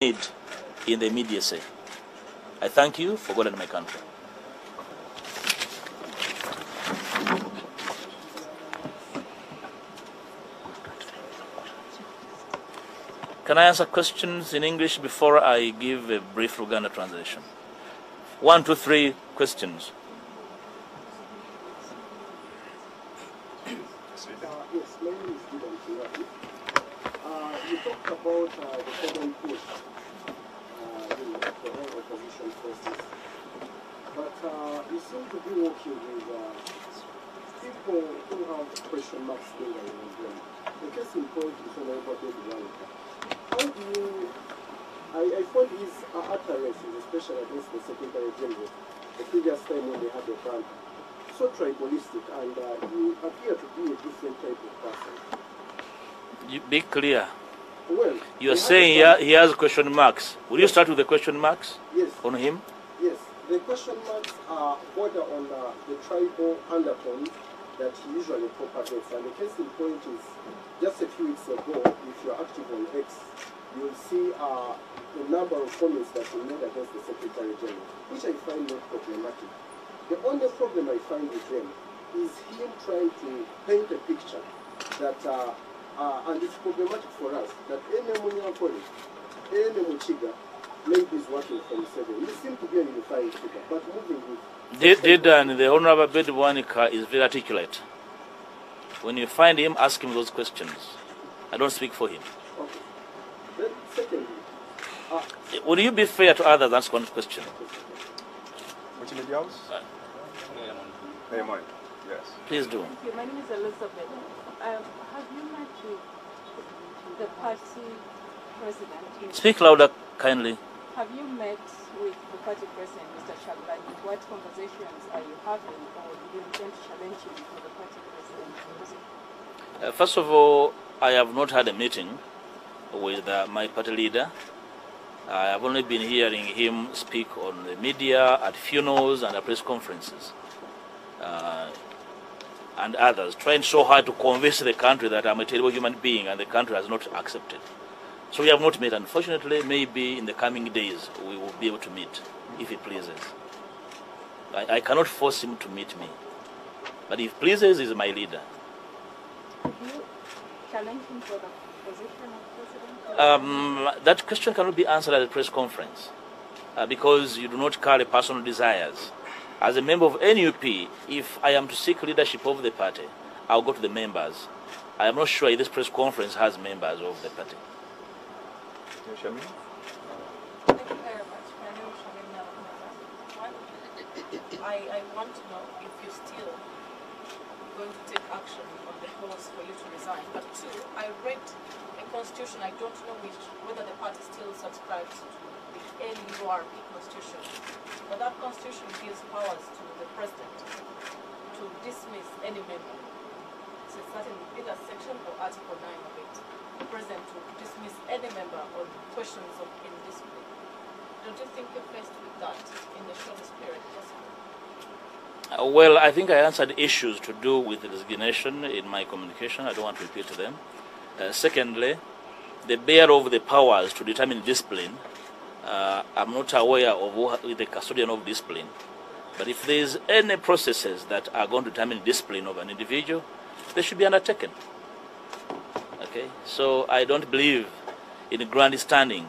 need in the immediacy. I thank you for God and my country. Can I answer questions in English before I give a brief Luganda translation? 1, 2, 3 questions. Yes, my name is Gideon Kiwati. You talked about the common push for all opposition forces. But you seem to be working with people who have question marks lingering on them. The case in point is Honorable David Waluka. How do you... I find his utterances, especially against the Secretary General, the previous time when they had the ban, so tribalistic, and you appear to be a different type of person. You be clear. Well, You are saying he has question marks. Will you start with the question marks? Yes. On him? Yes. The question marks are border on the tribal undertone that he usually propagates. And the case in point is, just a few weeks ago, if you're active on X, you'll see a number of comments that he made against the Secretary General, which I find not problematic. The only problem I find with him is him trying to paint a picture that, and it's problematic for us, that any Munyankole, any Muchiga, maybe is working from 7. You seem to be a unifying figure, but moving with... The Honorable David Waluka is very articulate. When you find him, ask him those questions. I don't speak for him. Okay. Then, secondly... Will you be fair to others? Ask one question. Which media house? Yes. Please do. Thank you. My name is Elizabeth. Have you met with the party president? Speak louder, kindly. Have you met with the party president, Mr. Chabalani? What conversations are you having, or do you intend to challenge him for the party president? First of all, I have not had a meeting with my party leader. I have only been hearing him speak on the media, at funerals and at press conferences. And others, trying so hard to convince the country that I'm a terrible human being, and the country has not accepted. So we have not met. Unfortunately, maybe in the coming days we will be able to meet, if he pleases. I cannot force him to meet me. But if he pleases, he's my leader. Have you challenged him for the position of president? That question cannot be answered at a press conference because you do not carry personal desires. As a member of NUP, if I am to seek leadership of the party, I'll go to the members. I am not sure if this press conference has members of the party. Thank you very much. My name is Shamin Nalamaza. I want to know if you're still going to take action on the calls for you to resign. But two, I read a constitution. I don't know whether the party still subscribes to the NURP constitution. But that constitution gives powers to the president to dismiss any member. It's a certain, either section or article 9 of it. The president to dismiss any member on questions of indiscipline. Don't you think you're faced with that in the shortest period possible? Well, I think I answered issues to do with the resignation in my communication. I don't want to repeat them. Secondly, the bearer of the powers to determine discipline, I'm not aware of who the custodian of discipline. But if there is any processes that are going to determine discipline of an individual, they should be undertaken. Okay? So I don't believe in grandstanding.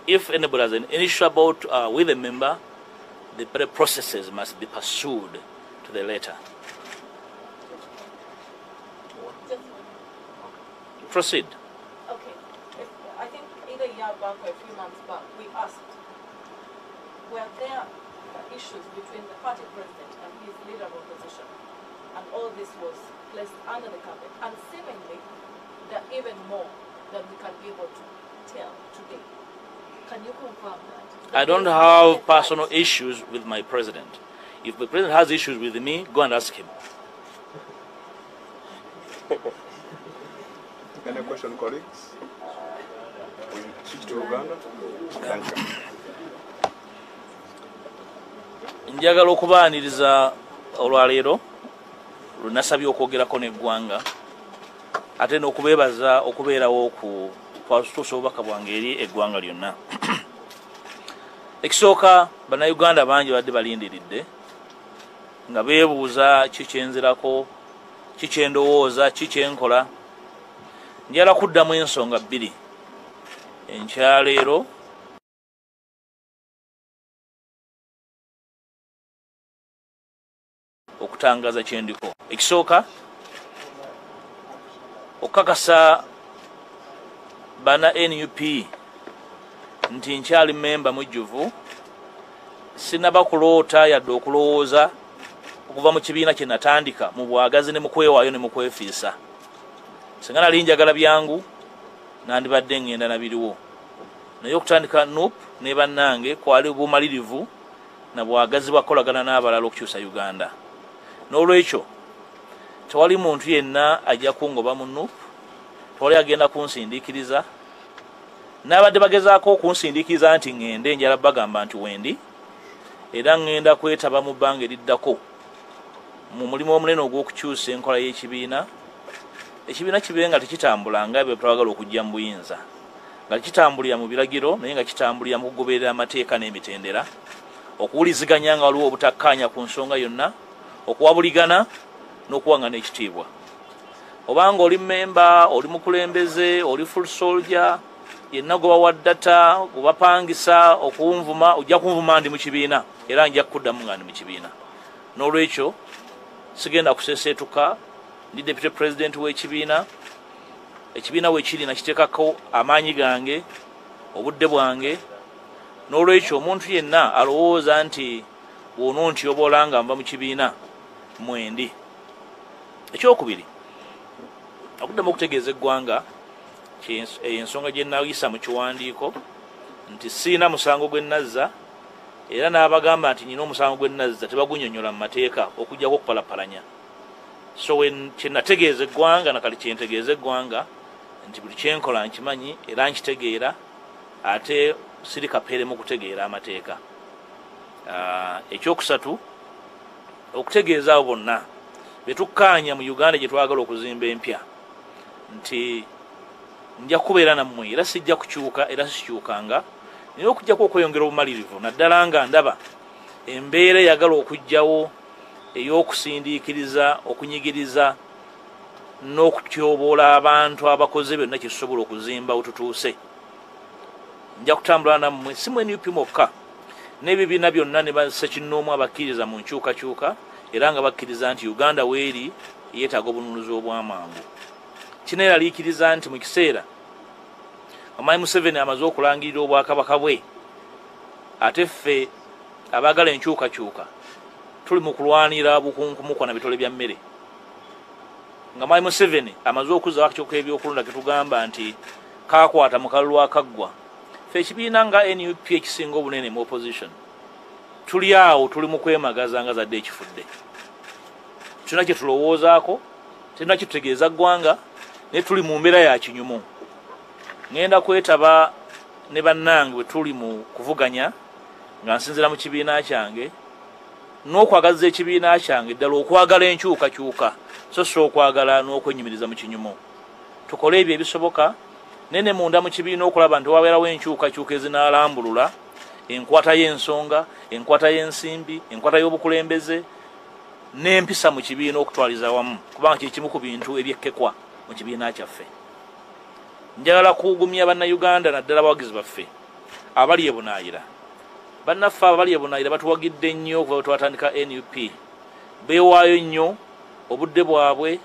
If anybody has an issue about with a member, the processes must be pursued to the letter. Proceed. Okay. I think either a year back or a few months back, we asked, were there issues between the party president and his leader of opposition? And all this was placed under the carpet. And seemingly, there are even more than we can be able to tell today. Can you confirm that? I don't have personal issues with my president. If the president has issues with me, go and ask him. Any question, colleagues? We switch to Uganda. Thank you. Njagala okubaaniriza olwaleero lunasabye okwogerako n'eggwanga ate n'okubeebaza okubeerawo ku kwatutuusa obubaka bwange eri eggwanga lyonna. Ekisooka bannayuganda bangi badde balindiridde nga beebuuza kikyenzirako, kikyendowooza, kikyenkola. Njala kuddamu ensonga bbiri enkyaleero okutangaza kyendiko. Ekisooka okukakasa bana NUP nti nkyali memba mujjuvu, sinaba kuloota yadde okulowooza okuva mu kibiina kye natandika mu bwagazi ne mu kwewaayo ne mu kwefiisa. Singa nali njagala byangu nandibadde ngenda na biriwo, naye okutandika NUP ne bannange kwali bumalirivu na bwagazi bwakolagana n'abalala okukyusa Uganda. N'olwekyo tewali muntu yenna ajja kungoba mu NUP, tewali agenda kunsindiikiriza. N'abadde bagezaako okunsindiikiriza nti ngende, njala bagamba nti wendi, era ngenda kwetaba mu bbanga eriddako mu mulimu omunene ogw'okukyusa enkola y'ekibiina. Ekibiina kibe nga tekitambula nga bwe twagala okujja mu buyinza, nga kitambulira mu biragiro naye nga kitambulira mu kugoberera amateeka n'emitendera, okuwuliziganya nga waliwo obutakkaanya ku nsonga yonna, okuwabuligana n'okuwangana ekitiibwa. Obanga oli memba, oli mukulembeze, oli full soldier, yenna gwe bawa ddata, gwe bapangisa okunvuma, ojja kunvuma ndi mu kibiina era nja kuddamu nga ndi mu kibiina. N'olwekyo sigenda kuseeseetuka, ndi deputy president w'ekibiina. Ekibiina weekiri nakiteekako amaanyi gange, obudde bwange. N'olwekyo omuntu yenna alowooza nti woonontyobola nga nva mu kibiina mwendi. Ekyokubiri, okuddamu okutegeeza eggwanga ensonga gye nayisa mu kiwandiiko nti siina musango gwe nazza, era n'abagamba nti nina omusango gwe nazza tebagunnyonnyola mu mateeka okuggyako okupalapalanya. So kye nategeeza eggwanga nakali kye ntegeeza eggwanga nti buli kyenkola nkimanyi era nkitegeera, ate siri kapeere mu kutegeera amateeka. Ekyokusatu, okutegeeza abo bonna betukkaanya mu Uganda gye twagala okuzimba empya nti nja kubeera nammwe era sijja kukyuka era sikyukanga, naye okujjako okweyongera obumalirivu, naddala nga ndaba embeera eyagala okujjawo ey'okusindiikiriza, okunyigiriza n'okutyoboola abantu abakoze byonna kye tusobola okuzimba wetutuuse. Nja kutambula nammwe, si mu NUP mokka, n'ebibiina byonna ne bassekinnoomu abakkiriza mu nkyukakyuka era nga bakkiriza nti Uganda weeri yeetaaga obununuzi obw'amangu. Kino eraliikiriza nti mu kiseera Omwami Museveni amaze okulangirira obwakabaka bwe, ate ffe abaagala enkyukakyuka tuli mu kulwanira bukunkumukwa na bitole bya mmere. Nga Omwami Museveni amaze okuzza akakyuka ebyokulonda ke tugamba nti kaakwata mu kalulu akaggwa, ffe ekibiina nga NUP ekisinga obunene mu opposition tuli awo, tuli mu kwemagaza nga zadde ekifudde. Tulina kye tulowoozaako, tulina kye tutegeeza ggwanga, naye tuli mu mbeera ya kinyumu. Ngenda kwetaba ne bannange bwe tuli mu kuvuganya nga nsinzira mu kibiina kyange n'okwagaza ekibiina kyange ddala okwagala enkyukakyuka so si okwagala n'okwenyumiriza mu kinyumu. Tukole ebyo ebisoboka nene munda mu kibiina okulaba nti wabeerawo enkyukakyuka ezinaalambulula enkwata y'ensonga, enkwata y'ensimbi, enkwata y'obukulembeze n'empisa mu kibiina okutwaliza wamu, kubanga kye kimu ku bintu ebyekkekwa mu kibiina kyaffe. Njagala kuwugumya bannayuganda naddala abawagizi baffe abali ebunaayira. Bannaffe abali ebunaayira batuwagidde nnyo okuva bwe twatandika NUP. Beewaayo nnyo obudde bwabwe,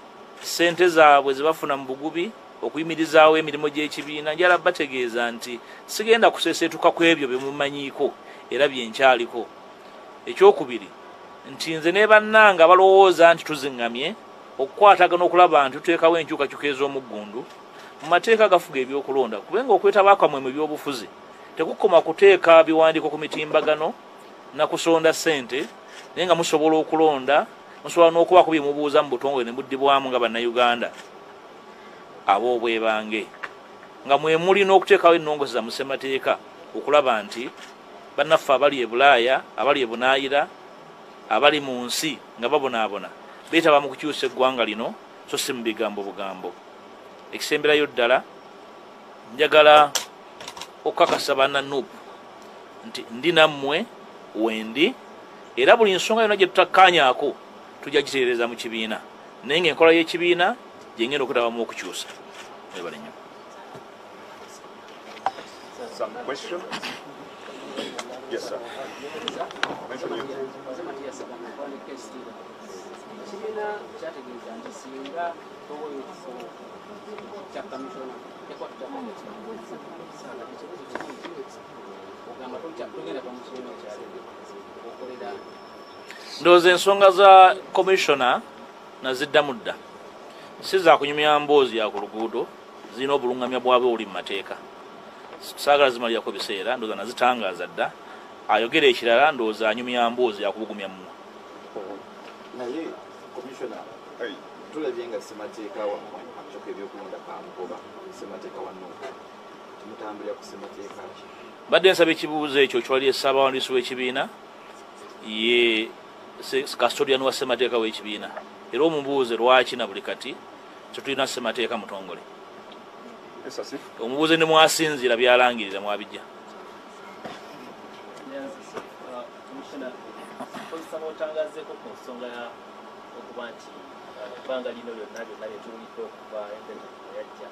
ssente zaabwe ze bafuna mu bugubi okuyimirizaawo emirimu gy'ekibiina. Njala bategeeza nti sigenda kuseeseetuka ku ebyo bye mumanyiiko era bye nkyaliko. Ekyokubiri nti nze ne bannange abalowooza nti tuziŋŋamye okukwatagana okulaba nti tuteekawo enkyukakyuka ez'omuggundu mu mateeka agafuga ebyokulonda, kubenga okwetaba kwamwe mu byobufuzi tekukoma kuteeka biwandiiko ku mitimbagano na kusonda ssente, naye nga musobola okulonda, musobola n'okubaako bye mubuuza mu butongole ne buddibwamu nga bannayuganda ab'obwebange, nga mwe muli n'okuteekawo ennongoosi za musemateeka okulaba nti bannaffe abali e Bulaaya, abali e Bunaayira, abali mu nsi nga babonaabona beetaba mu kukyusa eggwanga lino so si mu bigambo bugambo. Ekisemberayo ddala njagala okukakasa banna Nuupu nti ndi nammwe wendi era buli nsonga yonna gye tutakkaanyaako tujja gitereeza mu kibiina naye ng'enkola y'ekibiina gye ngenda okutabamu okukyusa. Mwebale nnyo. Some questions? Yes, sir. Mention you. Ndowooza ensonga za commissioner naziddamu dda si za kunyumya mboozi ya ku luguudo zirina obulungamya bwabwe buli mu mateeka saagala zimalirako biseera ndowooza nazitangaaza dda ayogera ekirala ndowooza anyumya mboozi yakubugumya mmwe. Naye komishona tulabye nga ssemateeka wammwe akyoka ebyokulonda kamugoba ssemateeka wa Nuupu tumutambulira ku ssemateeka ki? Badde nsaba ekibuuzo ekyo kyali Ssaabawandiisi w'ekibiina ye custodian wa ssemateeka w'ekibiina era omubuuze lwaki na buli kati tetulina ssemateeka mutongole. Omubuuze ne mwasinziira byalangirira mwabijja. Otangazeeko ku nsonga okuba nti ebbanga lino lyonna byonna lyetuwulidde okuva enteekateeka yajja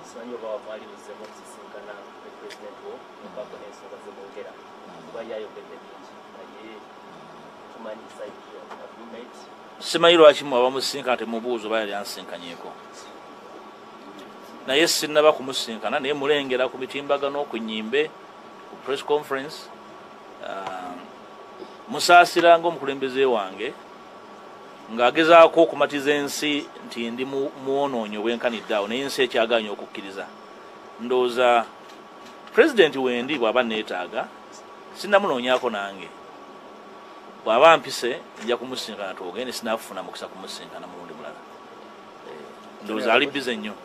simanyi oba wamwalirizzemu okusisinkana ne pulezidenti wo nokako n'ensonga zemwogera kuba yayogedde bingi naye tumanyi saidi agreement. Simanyi lwaki mwaba musisinkana temubuuza oba yali ansinkanyeko naye sinnaba kumusinkana naye mulengera ku mitimbagano ku nnyimbe ku press conference musaasira ng'omukulembeze wange ng'agezaako okumatiza ensi nti ndi muwonoonyi obwenkanidde awo naye ensi ekyaganya okukkiriza. Ndowooza pulezidenti wendi bw'aba neetaaga sinnamunoonyako nange bw'aba mpise nja kumusinkana twogende sinaafuna mukisa kumusinkana mulundi mulala. Ndowooza ali bize nnyo.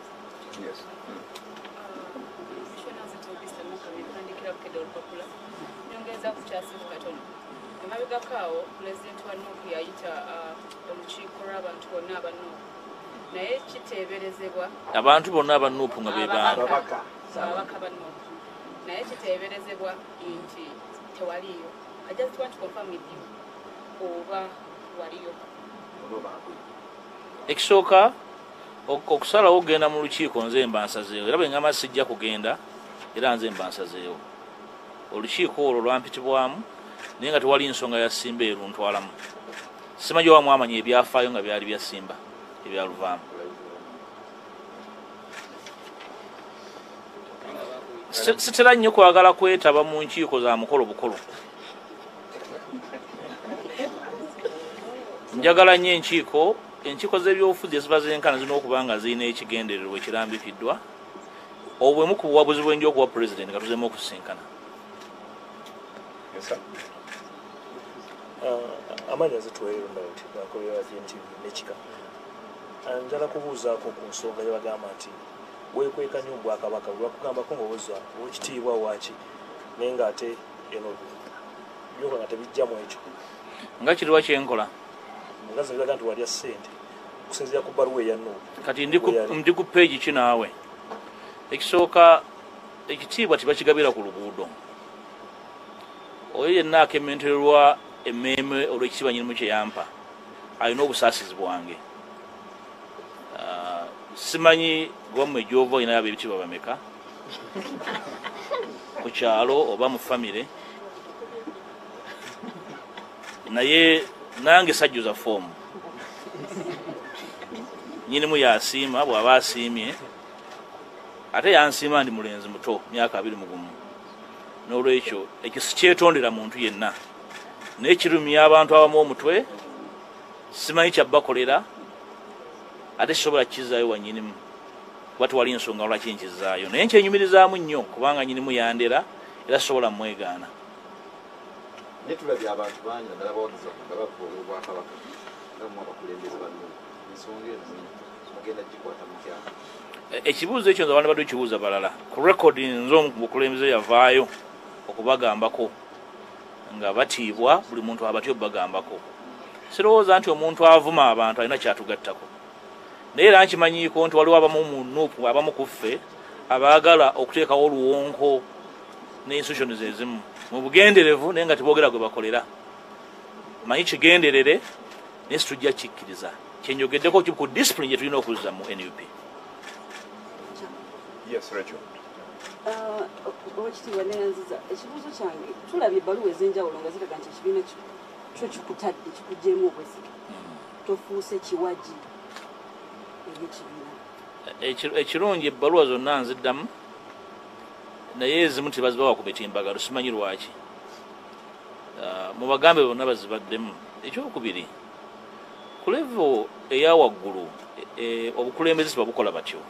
Emabegakaawo pulezidenti wa Nuupu yayita olukiiko lw'abantu bonna aba Nuupu naye kiteeberezebwa abantu bonna aba Nuupu nga be bantu ababaka ba Nuupu naye kiteeberezebwa nti tewaliyo. I just want to confirm with you oba waliyo. Ekisooka okusalawo okugenda mu lukiiko nze mba nsazeewo era bwe ngamba sijja kugenda era nze mba nsazeewo. Olukiiko olwo lwampitibwamu naye nga tewali nsonga ya Simba eruntwalamu. Simanyi oba mwamanya ebyafaayo nga byali bya Simba ebyaluvaamu. Sitera nnyo kwagala kwetaba mu nkiiko za mukolo bukolo. Njagala nnyo enkiiko z'ebyobufuzi eziba zenkana zirina okuba nga zirina ekigendererwa ekirambikiddwa obwemu ku buwabuzi bwenja okuwa pulezidenti nga tuzeemu okusinkana. Amanya zituweeronda nti bakolera GNTV n'ekika. Njala kubuuzaako ku nsonga yabagamba nti weekweka nnyo Bwakabaka lwakugambako ng'obuuza ow'ekitiibwa waaki naye ng'ate eno byoka nga tebijjamu ekyo. Nga kiriwa kyenkola? Mugazi biraga nti walya ssente okusinziira ku bbaluwa eya Nuupu. Kati ndi ku peegi ki naawe? Ekisooka ekitiibwa tibakigabira ku luguudo. Oyo yenna akementererwa emmeeme olw'ekitiibwa nyinimu kye yampa alina obusaasizi bwange. Simanyi gwammwe gy'ova olina yaba ebitiibwa bameka ku kyalo oba mu famire naye nange sajjuza foomu nyinimu yasiima bw'aba asiimye ate yansiima ndi mulenzi muto myaka 21 n'olwekyo ekyo sikyetondera muntu yenna naye kirumya abantu abamu omutwe simanyi kyabbakolera ate kisobola kukizaayo wa nyinimu kuba tewali nsonga lwaki nkizaayo naye nkyenyumirizaamu nnyo kubanga nyinimu yandera era sisobola mwegaana. Naye tulabye abantu bangi naddala bawagiza nga bavoola Obwakabaka nammwe abakulembeze ba Nuupu ensonga ezo mugenda gikwata mukyala. Ekibuuzo ekyo nze abantu badde kibuuza balala ku rekodi nze omukulembeze yavaayo okubagambako nga batiibwa buli muntu abatyo bagambako. Sirowooza nti omuntu avuma abantu alina kyatugattako naye era nkimanyiiko nti waliwo abamu mu Nuupu abamu ku ffe abaagala okuteekawo oluwonko n'institutions ezimu mu bugenderevu naye nga teboogera gwe bakolera. Manyi kigenderere naye situjja kikkiriza. Kyenjogeddeko ku discipline gye tulina okuzza mu NUP. Yes, Rachel. Oweekitiibwa Neyanziza, ekibuuzo kyange tulabye ebbaluwa ez'enjawulo nga ziraga nti ekibiina kyo kikutadde kikuggyeemu obwesige. Tofuuse kiwaji eby'ekibiina. Ekirungi ebbaluwa zonna nziddamu naye ezimu tebazibawa ku mitimbagalo simanyi lwaki. Mu bagambe bonna bazibaddemu. Ekyokubiri ku level eya waggulu obukulembeze tebabukola batyo.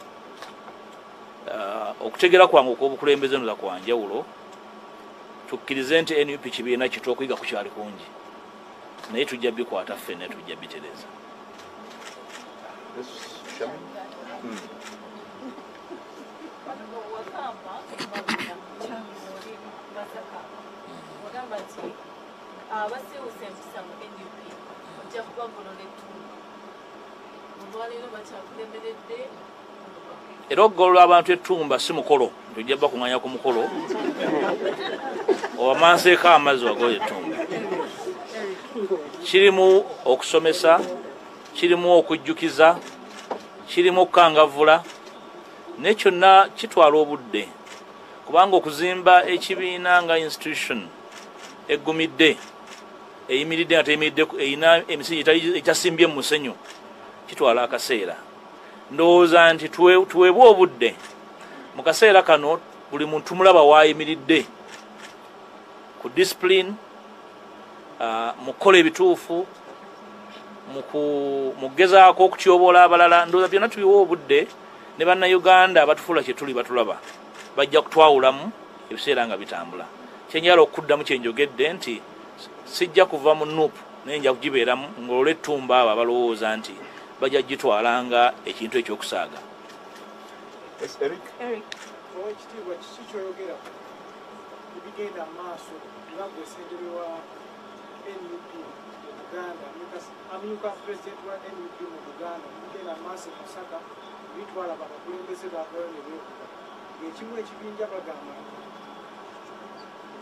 Okutegera kwange okw'obukulembeze nza kwa njawulo tukkirize nti NUP kibiina kitu okuyiga ku kyali kungi naye tujja bikwata ffenna tujja bitereza. abasiwusa empisa mu NUP ojja kubagolola ettundu olwaleero bakyakulemeredde. Era okugolola abantu ettumba si mukolo tujja bakuŋŋanya ku mukolo obamanseeko amazzi wagola ettumba. Kirimu okusomesa, kirimu okujjukiza, kirimu okukangavvula naye kyonna kitwala obudde kubanga okuzimba ekibiina nga institution eggumidde eyimiridde nga teyimiridde erina emisingi etasimbye mu musenyu kitwala akaseera. Ndowooza nti tuweebwe obudde mu kaseera kano buli muntu mulaba waayimiridde ku discipline, mu kukola ebituufu, mu kugezaako okutyoboola abalala. Ndowooza byonna tubiwe obudde ne bannayuganda abatufuula kye tuli batulaba bajja kutwawulamu ebiseera nga bitambula. Kyenjala okuddamu kyenjogedde nti sijja kuva mu NUP naye nja kugibeeramu ngolola ettumba abo abalowooza nti bajja gitwala nga ekintu ekyokusaaga. Eric. Oweekitiibwa kiki kyoyogera ebigenda mu maaso nga gwe ssentebe wa NUP mu Buganda amyuka pulezidenti wa NUP mu Buganda ebigenda mu maaso mu Masaka bitwala abakulembeze baavayo ne beekuba ng'ekimu ekibinja bagamba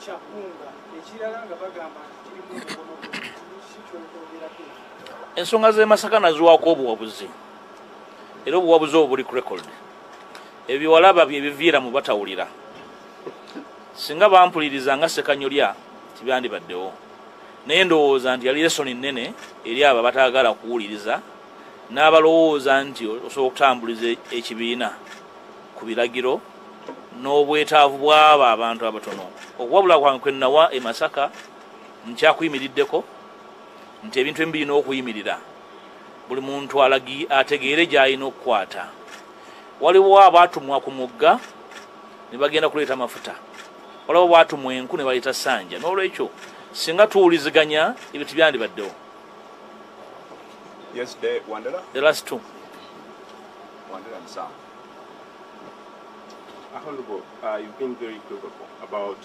kyakunga ekirala nga bagamba nti kirimu omukono gwe kiki kyoyogerako. Ensonga z'e Masaka naziwaako obuwabuzi era obuwabuzi obwo buli ku record. Ebyo walaba bye biviira mu batawulira. Singa bampuliriza nga Ssekanyolya tibyandibaddewo naye ndowooza nti yali lesoni nnene eri abo bataagala kuwuliriza n'abalowooza nti osobola okutambuliza ekibiina ku biragiro n'obwetaavu bw'abo abantu abatono. Okuwabula kwange kwe nawa e Masaka nkyakuyimiriddeko nti ebintu ebimu birina okuyimirira buli muntu ategeere gy'alina okukwata. Waliwo abaatumwa ku mugga ne bagenda kuleeta mafuta, waliwo baatumwa enku ne baleeta ssanja. N'olwekyo singa tuwuliziganya ebintu byandibaddewo. Yes, Wandera. The last two. Wandera and Sam. Honorable, you've been very critical about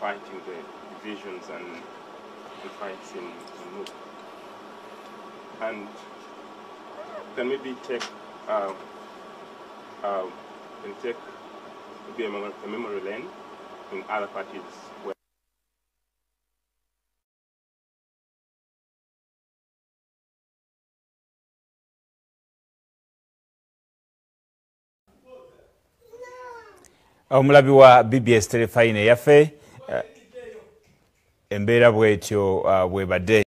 fighting the divisions and fights in NUP. And can maybe take maybe a memory lane in other parties where omulabi wa BBS Telefine yaffe embeera bwetyo bwebadde.